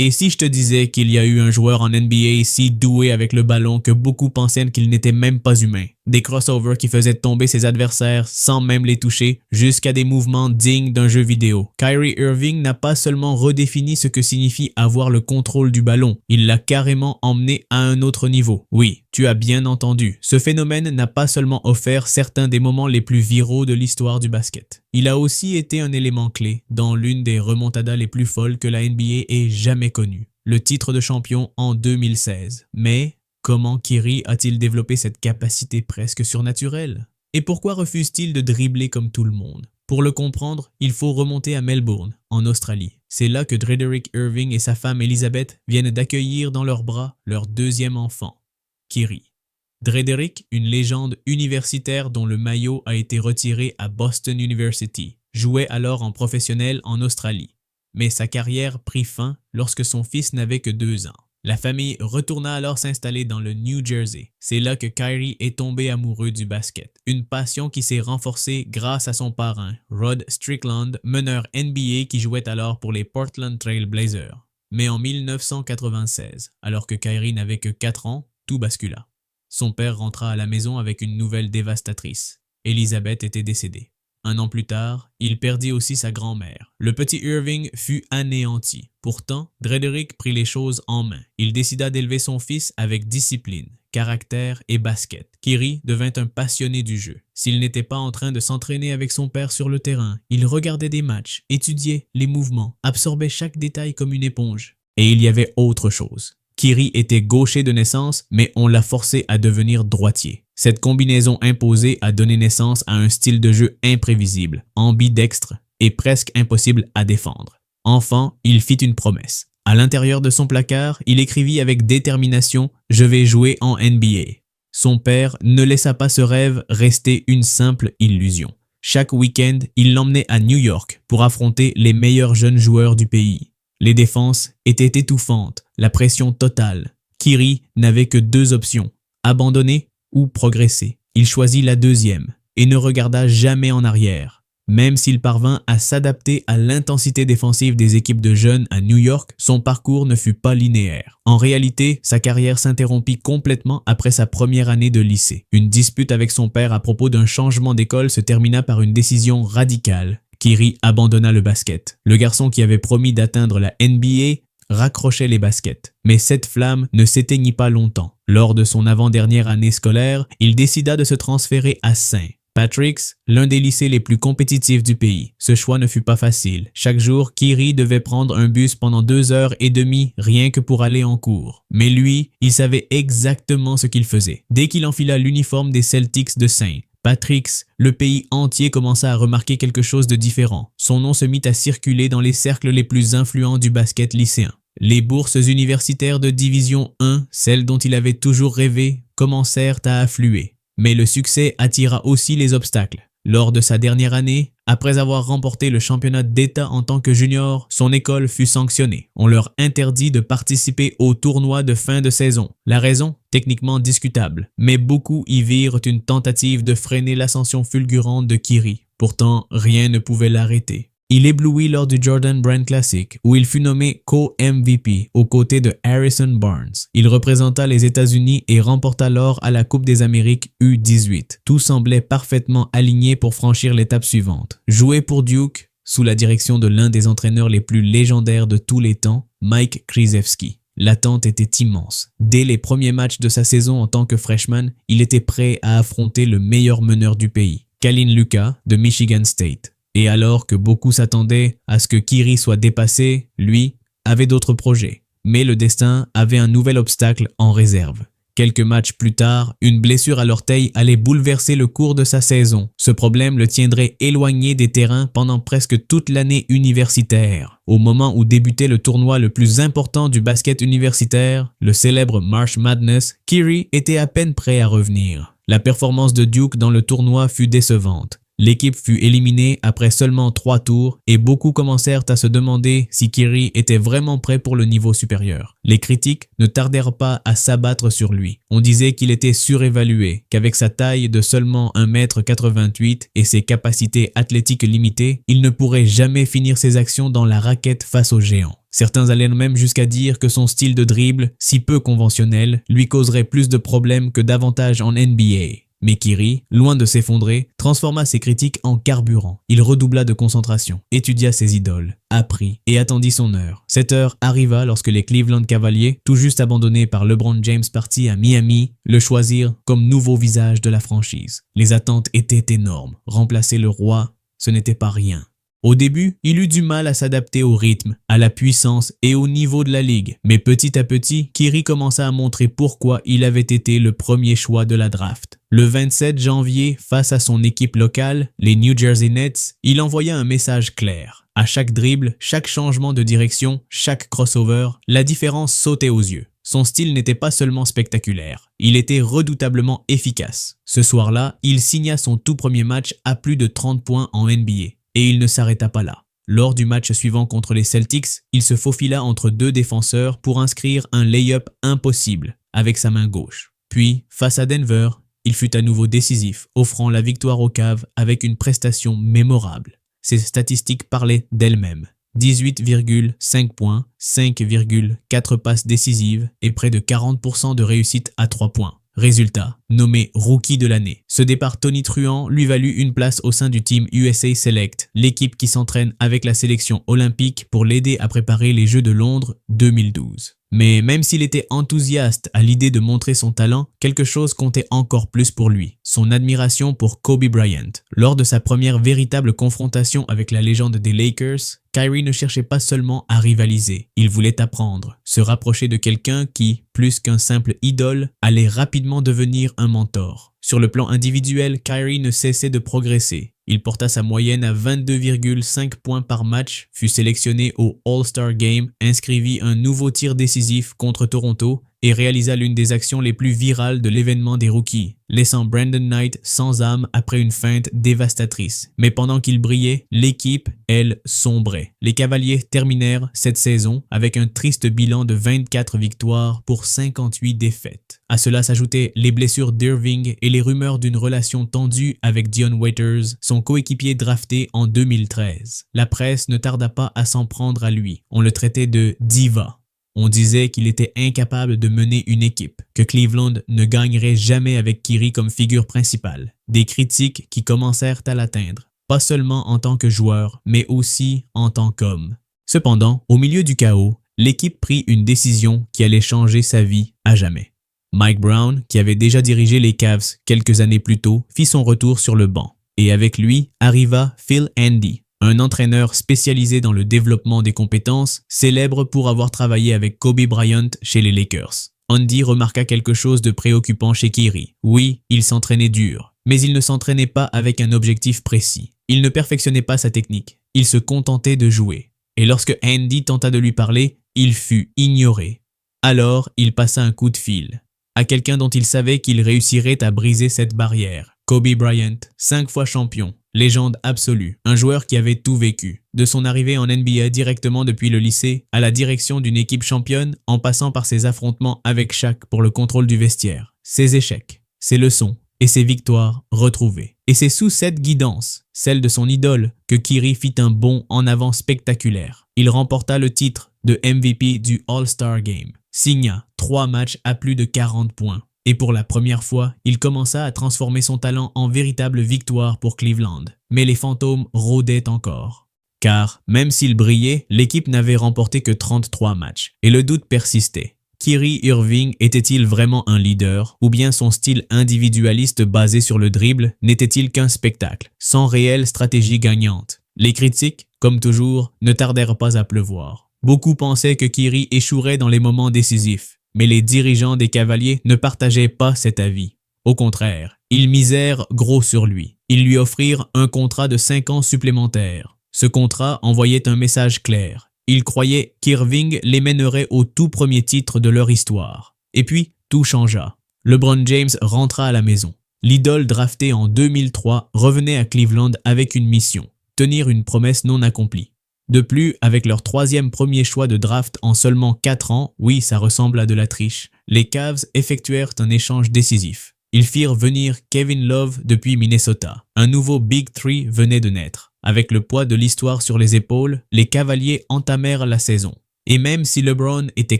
Et si je te disais qu'il y a eu un joueur en NBA si doué avec le ballon que beaucoup pensaient qu'il n'était même pas humain? Des crossovers qui faisaient tomber ses adversaires sans même les toucher, jusqu'à des mouvements dignes d'un jeu vidéo. Kyrie Irving n'a pas seulement redéfini ce que signifie avoir le contrôle du ballon, il l'a carrément emmené à un autre niveau. Oui, tu as bien entendu, ce phénomène n'a pas seulement offert certains des moments les plus viraux de l'histoire du basket. Il a aussi été un élément clé dans l'une des remontadas les plus folles que la NBA ait jamais connues, le titre de champion en 2016. Mais comment Kyrie a-t-il développé cette capacité presque surnaturelle? Et pourquoi refuse-t-il de dribbler comme tout le monde? Pour le comprendre, il faut remonter à Melbourne, en Australie. C'est là que Drederick Irving et sa femme Elizabeth viennent d'accueillir dans leurs bras leur deuxième enfant, Kyrie. Drederick, une légende universitaire dont le maillot a été retiré à Boston University, jouait alors en professionnel en Australie. Mais sa carrière prit fin lorsque son fils n'avait que 2 ans. La famille retourna alors s'installer dans le New Jersey. C'est là que Kyrie est tombé amoureux du basket, une passion qui s'est renforcée grâce à son parrain, Rod Strickland, meneur NBA qui jouait alors pour les Portland Trail Blazers. Mais en 1996, alors que Kyrie n'avait que 4 ans, tout bascula. Son père rentra à la maison avec une nouvelle dévastatrice. Elizabeth était décédée. 1 an plus tard, il perdit aussi sa grand-mère. Le petit Irving fut anéanti. Pourtant, Drederick prit les choses en main. Il décida d'élever son fils avec discipline, caractère et basket. Kyrie devint un passionné du jeu. S'il n'était pas en train de s'entraîner avec son père sur le terrain, il regardait des matchs, étudiait les mouvements, absorbait chaque détail comme une éponge. Et il y avait autre chose. Kyrie était gaucher de naissance, mais on l'a forcé à devenir droitier. Cette combinaison imposée a donné naissance à un style de jeu imprévisible, ambidextre et presque impossible à défendre. Enfant, il fit une promesse. À l'intérieur de son placard, il écrivit avec détermination « Je vais jouer en NBA ». Son père ne laissa pas ce rêve rester une simple illusion. Chaque week-end, il l'emmenait à New York pour affronter les meilleurs jeunes joueurs du pays. Les défenses étaient étouffantes, la pression totale. Kyrie n'avait que 2 options, abandonner ou progresser. Il choisit la deuxième et ne regarda jamais en arrière. Même s'il parvint à s'adapter à l'intensité défensive des équipes de jeunes à New York, son parcours ne fut pas linéaire. En réalité, sa carrière s'interrompit complètement après sa première année de lycée. Une dispute avec son père à propos d'un changement d'école se termina par une décision radicale. Kyrie abandonna le basket. Le garçon qui avait promis d'atteindre la NBA raccrochait les baskets. Mais cette flamme ne s'éteignit pas longtemps. Lors de son avant-dernière année scolaire, il décida de se transférer à St. Patrick's, l'un des lycées les plus compétitifs du pays. Ce choix ne fut pas facile. Chaque jour, Kyrie devait prendre un bus pendant 2h30 rien que pour aller en cours. Mais lui, il savait exactement ce qu'il faisait. Dès qu'il enfila l'uniforme des Celtics de St. Patrick's, le pays entier commença à remarquer quelque chose de différent. Son nom se mit à circuler dans les cercles les plus influents du basket lycéen. Les bourses universitaires de Division 1, celles dont il avait toujours rêvé, commencèrent à affluer. Mais le succès attira aussi les obstacles. Lors de sa dernière année, après avoir remporté le championnat d'État en tant que junior, son école fut sanctionnée. On leur interdit de participer au tournoi de fin de saison. La raison? Techniquement discutable, mais beaucoup y virent une tentative de freiner l'ascension fulgurante de Kyrie. Pourtant, rien ne pouvait l'arrêter. Il éblouit lors du Jordan Brand Classic, où il fut nommé co-MVP aux côtés de Harrison Barnes. Il représenta les États-Unis et remporta l'or à la Coupe des Amériques U18. Tout semblait parfaitement aligné pour franchir l'étape suivante. Jouer pour Duke, sous la direction de l'un des entraîneurs les plus légendaires de tous les temps, Mike Krzyzewski. L'attente était immense. Dès les premiers matchs de sa saison en tant que freshman, il était prêt à affronter le meilleur meneur du pays, Kalin Lucas de Michigan State. Et alors que beaucoup s'attendaient à ce que Kyrie soit dépassé, lui avait d'autres projets. Mais le destin avait un nouvel obstacle en réserve. Quelques matchs plus tard, une blessure à l'orteil allait bouleverser le cours de sa saison. Ce problème le tiendrait éloigné des terrains pendant presque toute l'année universitaire. Au moment où débutait le tournoi le plus important du basket universitaire, le célèbre March Madness, Kyrie était à peine prêt à revenir. La performance de Duke dans le tournoi fut décevante. L'équipe fut éliminée après seulement 3 tours et beaucoup commencèrent à se demander si Kyrie était vraiment prêt pour le niveau supérieur. Les critiques ne tardèrent pas à s'abattre sur lui. On disait qu'il était surévalué, qu'avec sa taille de seulement 1,88 m et ses capacités athlétiques limitées, il ne pourrait jamais finir ses actions dans la raquette face aux géants. Certains allaient même jusqu'à dire que son style de dribble, si peu conventionnel, lui causerait plus de problèmes que d'avantages en NBA. Mais Kyrie, loin de s'effondrer, transforma ses critiques en carburant. Il redoubla de concentration, étudia ses idoles, apprit et attendit son heure. Cette heure arriva lorsque les Cleveland Cavaliers, tout juste abandonnés par LeBron James parti à Miami, le choisirent comme nouveau visage de la franchise. Les attentes étaient énormes. Remplacer le roi, ce n'était pas rien. Au début, il eut du mal à s'adapter au rythme, à la puissance et au niveau de la ligue. Mais petit à petit, Kyrie commença à montrer pourquoi il avait été le premier choix de la draft. Le 27 janvier, face à son équipe locale, les New Jersey Nets, il envoya un message clair. À chaque dribble, chaque changement de direction, chaque crossover, la différence sautait aux yeux. Son style n'était pas seulement spectaculaire, il était redoutablement efficace. Ce soir-là, il signa son tout premier match à plus de 30 points en NBA. Et il ne s'arrêta pas là. Lors du match suivant contre les Celtics, il se faufila entre deux défenseurs pour inscrire un lay-up impossible avec sa main gauche. Puis, face à Denver, il fut à nouveau décisif, offrant la victoire aux Cavs avec une prestation mémorable. Ses statistiques parlaient d'elles-mêmes. 18,5 points, 5,4 passes décisives et près de 40% de réussite à 3 points. Résultat, nommé Rookie de l'année. Ce départ tonitruant lui valut une place au sein du Team USA Select, l'équipe qui s'entraîne avec la sélection olympique pour l'aider à préparer les Jeux de Londres 2012. Mais même s'il était enthousiaste à l'idée de montrer son talent, quelque chose comptait encore plus pour lui, son admiration pour Kobe Bryant. Lors de sa première véritable confrontation avec la légende des Lakers, Kyrie ne cherchait pas seulement à rivaliser, il voulait apprendre, se rapprocher de quelqu'un qui, plus qu'un simple idole, allait rapidement devenir un mentor. Sur le plan individuel, Kyrie ne cessait de progresser. Il porta sa moyenne à 22,5 points par match, fut sélectionné au All-Star Game, inscrivit un nouveau tir décisif contre Toronto et réalisa l'une des actions les plus virales de l'événement des rookies, laissant Brandon Knight sans âme après une feinte dévastatrice. Mais pendant qu'il brillait, l'équipe, elle, sombrait. Les Cavaliers terminèrent cette saison avec un triste bilan de 24 victoires pour 58 défaites. À cela s'ajoutaient les blessures d'Irving et les rumeurs d'une relation tendue avec Dion Waiters, son coéquipier drafté en 2013. La presse ne tarda pas à s'en prendre à lui. On le traitait de diva. On disait qu'il était incapable de mener une équipe, que Cleveland ne gagnerait jamais avec Kyrie comme figure principale. Des critiques qui commencèrent à l'atteindre, pas seulement en tant que joueur, mais aussi en tant qu'homme. Cependant, au milieu du chaos, l'équipe prit une décision qui allait changer sa vie à jamais. Mike Brown, qui avait déjà dirigé les Cavs quelques années plus tôt, fit son retour sur le banc. Et avec lui arriva Phil Handy, un entraîneur spécialisé dans le développement des compétences, célèbre pour avoir travaillé avec Kobe Bryant chez les Lakers. Handy remarqua quelque chose de préoccupant chez Kyrie. Oui, il s'entraînait dur, mais il ne s'entraînait pas avec un objectif précis. Il ne perfectionnait pas sa technique, il se contentait de jouer. Et lorsque Handy tenta de lui parler, il fut ignoré. Alors, il passa un coup de fil à quelqu'un dont il savait qu'il réussirait à briser cette barrière. Kobe Bryant, 5 fois champion, légende absolue, un joueur qui avait tout vécu. De son arrivée en NBA directement depuis le lycée, à la direction d'une équipe championne, en passant par ses affrontements avec Shaq pour le contrôle du vestiaire, ses échecs, ses leçons et ses victoires retrouvées. Et c'est sous cette guidance, celle de son idole, que Kyrie fit un bond en avant spectaculaire. Il remporta le titre de MVP du All-Star Game, signa 3 matchs à plus de 40 points. Et pour la première fois, il commença à transformer son talent en véritable victoire pour Cleveland. Mais les fantômes rôdaient encore. Car, même s'il brillait, l'équipe n'avait remporté que 33 matchs. Et le doute persistait. Kyrie Irving était-il vraiment un leader, ou bien son style individualiste basé sur le dribble n'était-il qu'un spectacle, sans réelle stratégie gagnante? Les critiques, comme toujours, ne tardèrent pas à pleuvoir. Beaucoup pensaient que Kyrie échouerait dans les moments décisifs. Mais les dirigeants des Cavaliers ne partageaient pas cet avis. Au contraire, ils misèrent gros sur lui. Ils lui offrirent un contrat de 5 ans supplémentaires. Ce contrat envoyait un message clair. Ils croyaient qu'Irving les mènerait au tout premier titre de leur histoire. Et puis, tout changea. LeBron James rentra à la maison. L'idole drafté en 2003 revenait à Cleveland avec une mission, tenir une promesse non accomplie. De plus, avec leur 3e premier choix de draft en seulement 4 ans, oui, ça ressemble à de la triche, les Cavs effectuèrent un échange décisif. Ils firent venir Kevin Love depuis Minnesota. Un nouveau Big Three venait de naître. Avec le poids de l'histoire sur les épaules, les Cavaliers entamèrent la saison. Et même si LeBron était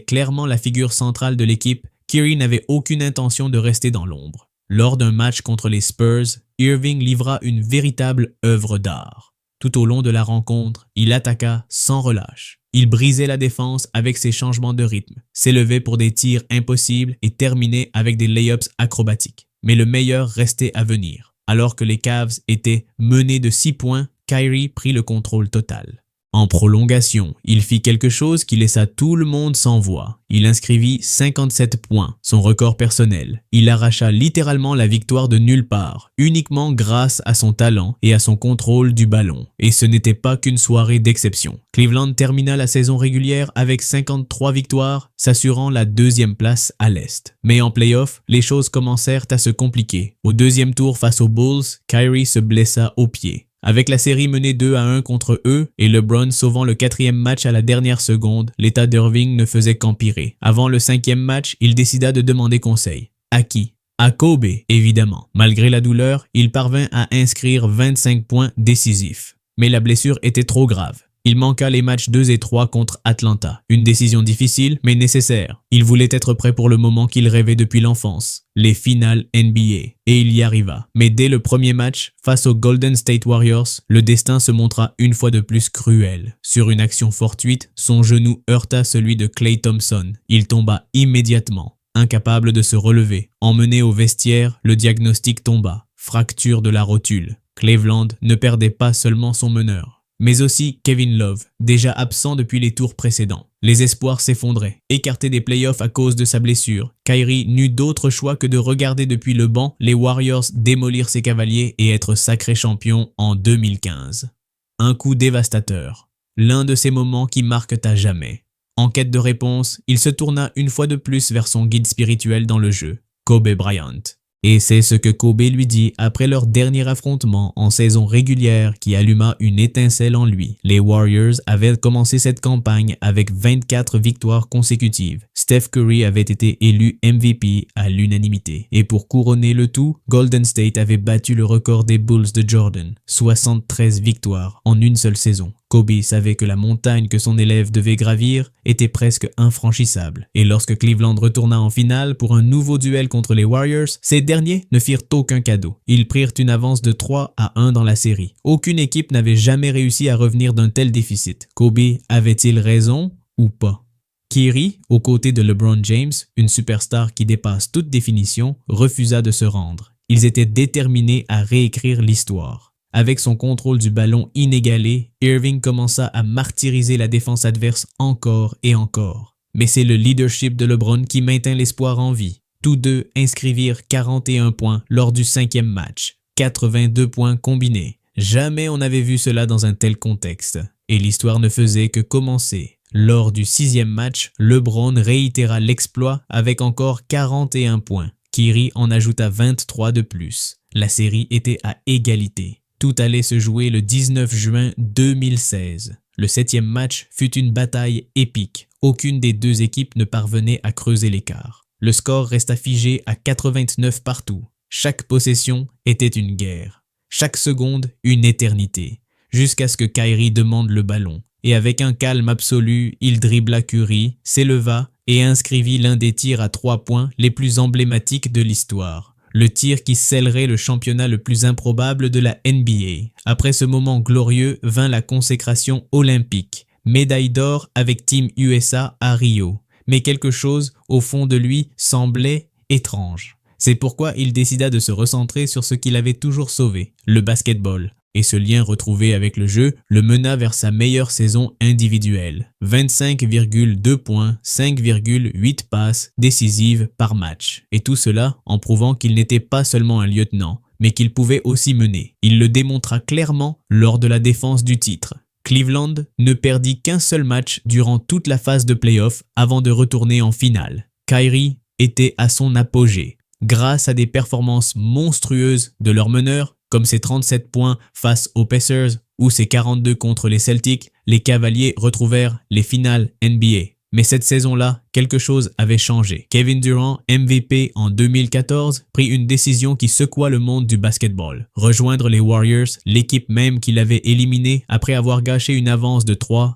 clairement la figure centrale de l'équipe, Kyrie n'avait aucune intention de rester dans l'ombre. Lors d'un match contre les Spurs, Irving livra une véritable œuvre d'art. Tout au long de la rencontre, il attaqua sans relâche. Il brisait la défense avec ses changements de rythme, s'élevait pour des tirs impossibles et terminait avec des lay-ups acrobatiques. Mais le meilleur restait à venir. Alors que les Cavs étaient menés de 6 points, Kyrie prit le contrôle total. En prolongation, il fit quelque chose qui laissa tout le monde sans voix. Il inscrivit 57 points, son record personnel. Il arracha littéralement la victoire de nulle part, uniquement grâce à son talent et à son contrôle du ballon. Et ce n'était pas qu'une soirée d'exception. Cleveland termina la saison régulière avec 53 victoires, s'assurant la 2e place à l'Est. Mais en play-off, les choses commencèrent à se compliquer. Au 2e tour face aux Bulls, Kyrie se blessa au pied. Avec la série menée 2-1 contre eux et LeBron sauvant le 4e match à la dernière seconde, l'état d'Irving ne faisait qu'empirer. Avant le 5e match, il décida de demander conseil. À qui? À Kobe, évidemment. Malgré la douleur, il parvint à inscrire 25 points décisifs. Mais la blessure était trop grave. Il manqua les matchs 2 et 3 contre Atlanta. Une décision difficile, mais nécessaire. Il voulait être prêt pour le moment qu'il rêvait depuis l'enfance, les finales NBA. Et il y arriva. Mais dès le premier match, face aux Golden State Warriors, le destin se montra une fois de plus cruel. Sur une action fortuite, son genou heurta celui de Klay Thompson. Il tomba immédiatement, incapable de se relever. Emmené au vestiaire, le diagnostic tomba. Fracture de la rotule. Cleveland ne perdait pas seulement son meneur, mais aussi Kevin Love, déjà absent depuis les tours précédents. Les espoirs s'effondraient. Écarté des playoffs à cause de sa blessure, Kyrie n'eut d'autre choix que de regarder depuis le banc les Warriors démolir ses Cavaliers et être sacrés champions en 2015. Un coup dévastateur. L'un de ces moments qui marquent à jamais. En quête de réponse, il se tourna une fois de plus vers son guide spirituel dans le jeu, Kobe Bryant. Et c'est ce que Kobe lui dit après leur dernier affrontement en saison régulière qui alluma une étincelle en lui. Les Warriors avaient commencé cette campagne avec 24 victoires consécutives. Steph Curry avait été élu MVP à l'unanimité. Et pour couronner le tout, Golden State avait battu le record des Bulls de Jordan, 73 victoires en une seule saison. Kobe savait que la montagne que son élève devait gravir était presque infranchissable. Et lorsque Cleveland retourna en finale pour un nouveau duel contre les Warriors, ces derniers ne firent aucun cadeau. Ils prirent une avance de 3-1 dans la série. Aucune équipe n'avait jamais réussi à revenir d'un tel déficit. Kobe avait-il raison ou pas? Kyrie, aux côtés de LeBron James, une superstar qui dépasse toute définition, refusa de se rendre. Ils étaient déterminés à réécrire l'histoire. Avec son contrôle du ballon inégalé, Irving commença à martyriser la défense adverse encore et encore. Mais c'est le leadership de LeBron qui maintint l'espoir en vie. Tous deux inscrivirent 41 points lors du 5e match, 82 points combinés. Jamais on n'avait vu cela dans un tel contexte. Et l'histoire ne faisait que commencer. Lors du 6e match, LeBron réitéra l'exploit avec encore 41 points. Kyrie en ajouta 23 de plus. La série était à égalité. Tout allait se jouer le 19 juin 2016. Le 7e match fut une bataille épique. Aucune des deux équipes ne parvenait à creuser l'écart. Le score resta figé à 89 partout. Chaque possession était une guerre. Chaque seconde, une éternité. Jusqu'à ce que Kyrie demande le ballon. Et avec un calme absolu, il dribbla Curry, s'éleva et inscrivit l'un des tirs à 3 points les plus emblématiques de l'histoire. Le tir qui scellerait le championnat le plus improbable de la NBA. Après ce moment glorieux vint la consécration olympique. Médaille d'or avec Team USA à Rio. Mais quelque chose, au fond de lui, semblait étrange. C'est pourquoi il décida de se recentrer sur ce qu'il avait toujours sauvé, le basketball. Et ce lien retrouvé avec le jeu le mena vers sa meilleure saison individuelle. 25,2 points, 5,8 passes décisives par match. Et tout cela en prouvant qu'il n'était pas seulement un lieutenant, mais qu'il pouvait aussi mener. Il le démontra clairement lors de la défense du titre. Cleveland ne perdit qu'un seul match durant toute la phase de play-off avant de retourner en finale. Kyrie était à son apogée. Grâce à des performances monstrueuses de leur meneur, comme ses 37 points face aux Pacers ou ses 42 contre les Celtics, les Cavaliers retrouvèrent les finales NBA. Mais cette saison-là, quelque chose avait changé. Kevin Durant, MVP en 2014, prit une décision qui secoua le monde du basketball. Rejoindre les Warriors, l'équipe même qu'il avait éliminée après avoir gâché une avance de 3-1.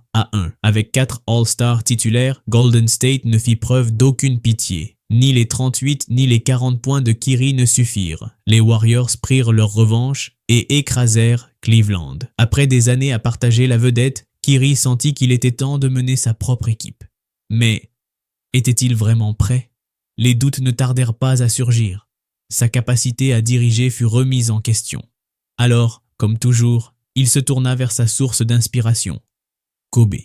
Avec 4 All-Stars titulaires, Golden State ne fit preuve d'aucune pitié. Ni les 38 ni les 40 points de Kyrie ne suffirent. Les Warriors prirent leur revanche et écrasèrent Cleveland. Après des années à partager la vedette, Kyrie sentit qu'il était temps de mener sa propre équipe. Mais était-il vraiment prêt? Les doutes ne tardèrent pas à surgir. Sa capacité à diriger fut remise en question. Alors, comme toujours, il se tourna vers sa source d'inspiration, Kobe.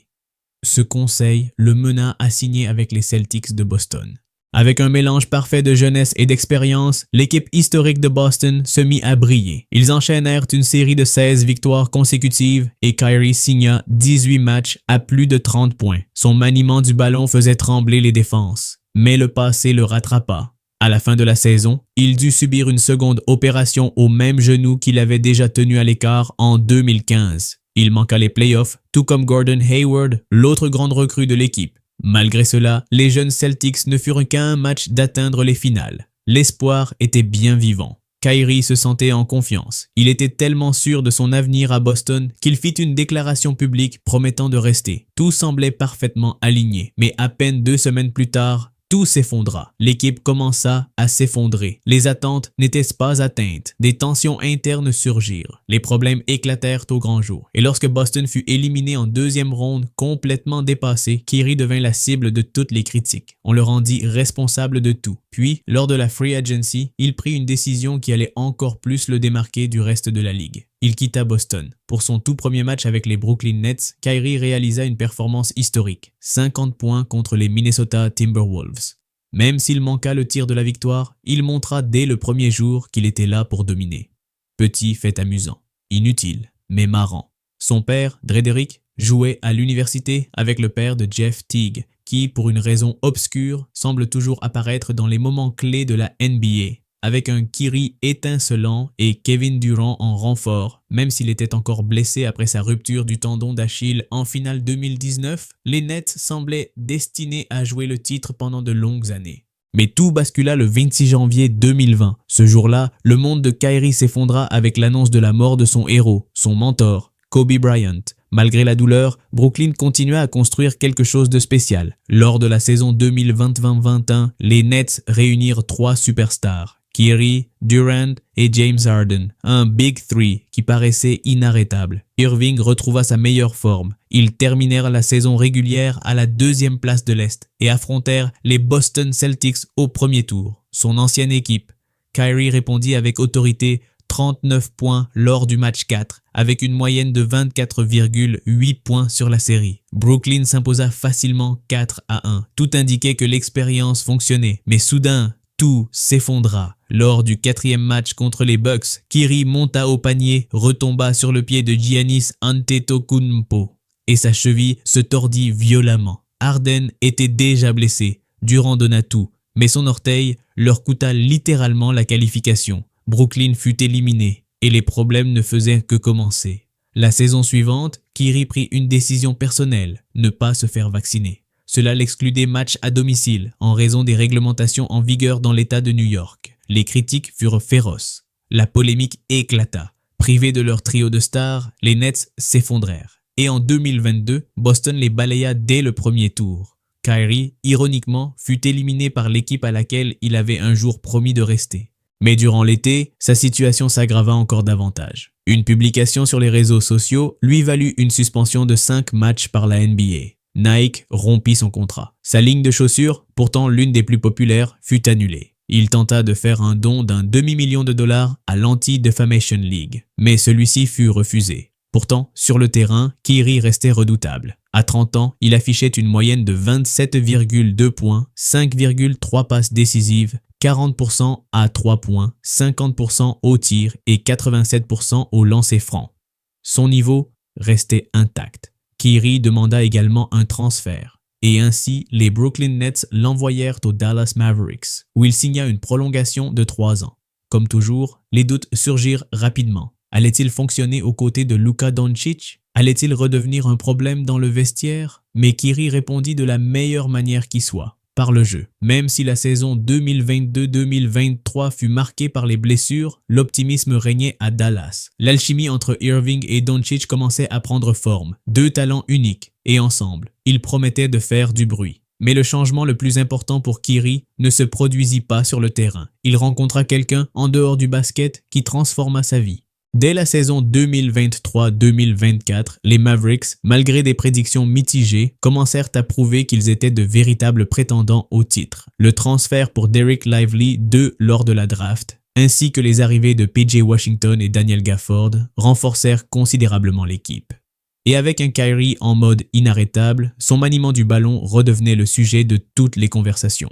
Ce conseil le mena à signer avec les Celtics de Boston. Avec un mélange parfait de jeunesse et d'expérience, l'équipe historique de Boston se mit à briller. Ils enchaînèrent une série de 16 victoires consécutives et Kyrie signa 18 matchs à plus de 30 points. Son maniement du ballon faisait trembler les défenses, mais le passé le rattrapa. À la fin de la saison, il dut subir une seconde opération au même genou qu'il avait déjà tenu à l'écart en 2015. Il manqua les playoffs, tout comme Gordon Hayward, l'autre grande recrue de l'équipe. Malgré cela, les jeunes Celtics ne furent qu'à un match d'atteindre les finales. L'espoir était bien vivant. Kyrie se sentait en confiance. Il était tellement sûr de son avenir à Boston qu'il fit une déclaration publique promettant de rester. Tout semblait parfaitement aligné, mais à peine 2 semaines plus tard, tout s'effondra. L'équipe commença à s'effondrer. Les attentes n'étaient pas atteintes. Des tensions internes surgirent. Les problèmes éclatèrent au grand jour. Et lorsque Boston fut éliminé en deuxième ronde, complètement dépassé, Kyrie devint la cible de toutes les critiques. On le rendit responsable de tout. Puis, lors de la free agency, il prit une décision qui allait encore plus le démarquer du reste de la ligue. Il quitta Boston. Pour son tout premier match avec les Brooklyn Nets, Kyrie réalisa une performance historique, 50 points contre les Minnesota Timberwolves. Même s'il manqua le tir de la victoire, il montra dès le premier jour qu'il était là pour dominer. Petit fait amusant, inutile, mais marrant. Son père, Drederick, jouait à l'université avec le père de Jeff Teague, qui, pour une raison obscure, semble toujours apparaître dans les moments clés de la NBA. Avec un Kyrie étincelant et Kevin Durant en renfort, même s'il était encore blessé après sa rupture du tendon d'Achille en finale 2019, les Nets semblaient destinés à jouer le titre pendant de longues années. Mais tout bascula le 26 janvier 2020. Ce jour-là, le monde de Kyrie s'effondra avec l'annonce de la mort de son héros, son mentor, Kobe Bryant. Malgré la douleur, Brooklyn continua à construire quelque chose de spécial. Lors de la saison 2020-2021, les Nets réunirent 3 superstars. Kyrie, Durant et James Harden, un Big Three qui paraissait inarrêtable. Irving retrouva sa meilleure forme. Ils terminèrent la saison régulière à la 2e place de l'Est et affrontèrent les Boston Celtics au premier tour. Son ancienne équipe. Kyrie répondit avec autorité 39 points lors du match 4, avec une moyenne de 24,8 points sur la série. Brooklyn s'imposa facilement 4-1. Tout indiquait que l'expérience fonctionnait, mais soudain, tout s'effondra. Lors du 4e match contre les Bucks, Kyrie monta au panier, retomba sur le pied de Giannis Antetokounmpo et sa cheville se tordit violemment. Harden était déjà blessé. Durant donna tout, mais son orteil leur coûta littéralement la qualification. Brooklyn fut éliminé et les problèmes ne faisaient que commencer. La saison suivante, Kyrie prit une décision personnelle, ne pas se faire vacciner. Cela l'exclut des matchs à domicile en raison des réglementations en vigueur dans l'État de New York. Les critiques furent féroces. La polémique éclata. Privés de leur trio de stars, les Nets s'effondrèrent. Et en 2022, Boston les balaya dès le premier tour. Kyrie, ironiquement, fut éliminé par l'équipe à laquelle il avait un jour promis de rester. Mais durant l'été, sa situation s'aggrava encore davantage. Une publication sur les réseaux sociaux lui valut une suspension de 5 matchs par la NBA. Nike rompit son contrat. Sa ligne de chaussures, pourtant l'une des plus populaires, fut annulée. Il tenta de faire un don d'un $250,000 à l'Anti-Defamation League, mais celui-ci fut refusé. Pourtant, sur le terrain, Kyrie restait redoutable. À 30 ans, il affichait une moyenne de 27,2 points, 5,3 passes décisives, 40% à 3 points, 50% au tir et 87% au lancer franc. Son niveau restait intact. Kyrie demanda également un transfert. Et ainsi, les Brooklyn Nets l'envoyèrent aux Dallas Mavericks, où il signa une prolongation de 3 ans. Comme toujours, les doutes surgirent rapidement. Allait-il fonctionner aux côtés de Luka Doncic? Allait-il redevenir un problème dans le vestiaire? Mais Kyrie répondit de la meilleure manière qui soit, par le jeu. Même si la saison 2022-2023 fut marquée par les blessures, l'optimisme régnait à Dallas. L'alchimie entre Irving et Doncic commençait à prendre forme, deux talents uniques, et ensemble, ils promettaient de faire du bruit. Mais le changement le plus important pour Kyrie ne se produisit pas sur le terrain. Il rencontra quelqu'un en dehors du basket qui transforma sa vie. Dès la saison 2023-2024, les Mavericks, malgré des prédictions mitigées, commencèrent à prouver qu'ils étaient de véritables prétendants au titre. Le transfert pour Dereck Lively 2 lors de la draft, ainsi que les arrivées de PJ Washington et Daniel Gafford, renforcèrent considérablement l'équipe. Et avec un Kyrie en mode inarrêtable, son maniement du ballon redevenait le sujet de toutes les conversations.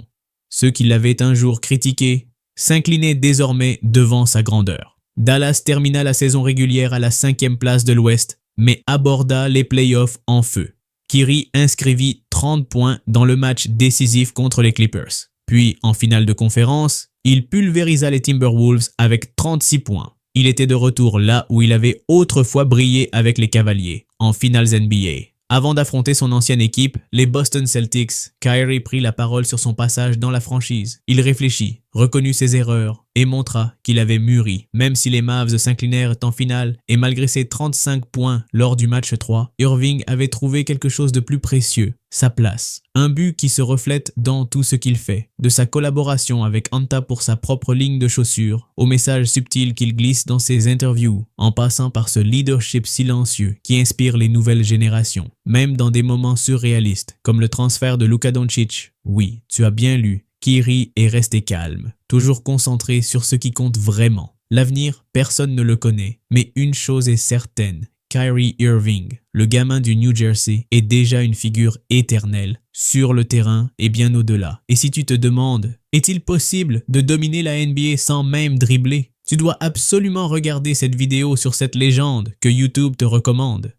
Ceux qui l'avaient un jour critiqué s'inclinaient désormais devant sa grandeur. Dallas termina la saison régulière à la 5e place de l'Ouest, mais aborda les playoffs en feu. Kyrie inscrivit 30 points dans le match décisif contre les Clippers. Puis, en finale de conférence, il pulvérisa les Timberwolves avec 36 points. Il était de retour là où il avait autrefois brillé avec les Cavaliers, en finales NBA. Avant d'affronter son ancienne équipe, les Boston Celtics, Kyrie prit la parole sur son passage dans la franchise. Il réfléchit, reconnut ses erreurs et montra qu'il avait mûri. Même si les Mavs s'inclinèrent en finale et malgré ses 35 points lors du match 3, Irving avait trouvé quelque chose de plus précieux, sa place. Un but qui se reflète dans tout ce qu'il fait, de sa collaboration avec Anta pour sa propre ligne de chaussures, au message subtil qu'il glisse dans ses interviews, en passant par ce leadership silencieux qui inspire les nouvelles générations, même dans des moments surréalistes, comme le transfert de Luka Doncic. Oui, tu as bien lu. Kyrie est resté calme, toujours concentré sur ce qui compte vraiment. L'avenir, personne ne le connaît, mais une chose est certaine, Kyrie Irving, le gamin du New Jersey, est déjà une figure éternelle, sur le terrain et bien au-delà. Et si tu te demandes, est-il possible de dominer la NBA sans même dribbler? Tu dois absolument regarder cette vidéo sur cette légende que YouTube te recommande.